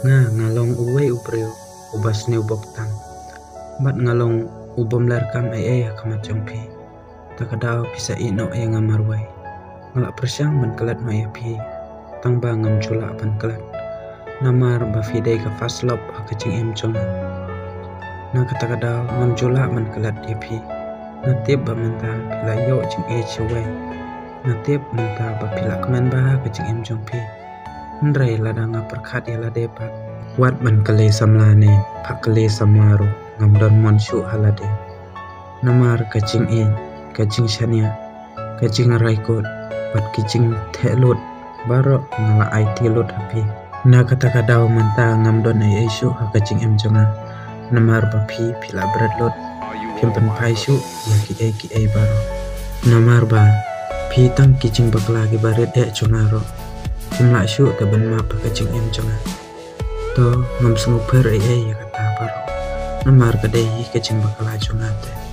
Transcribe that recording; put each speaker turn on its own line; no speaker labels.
nga ngalong uwe ubreo ubas ni ubok tang bat ngalong ubom larkam ai kamat pi takadaw pisa ino yang ngamarwai ngalak persyang ban kelat no pi tang ba ngam chula ban kelat namar ba fidei ka faslop kacing em chong na katakadaw ngam chula ban kelat pi natib ba menta pila yo ching e chwe natib menta ba pila kemen ba kacing em chong pi ndrai ladanga perkhat ya ladepat wat ban kale samlane phakle samaro ngam don mon shu halade namar kacing en kacing shania kacing raikot pat kacing thelot baro ngala IT lot hapi na katakadaw menta ngam don ai shu kacing em jonga namar ba phi phila berat lot kempen pai shu ya ki ai baro namar ba phi tang kicing bakla ki baret chongaro kimla shu ka ban ma pa kacing em jonga to ngam smu per ai ya kata baro namar kadai kacing bakla jonga te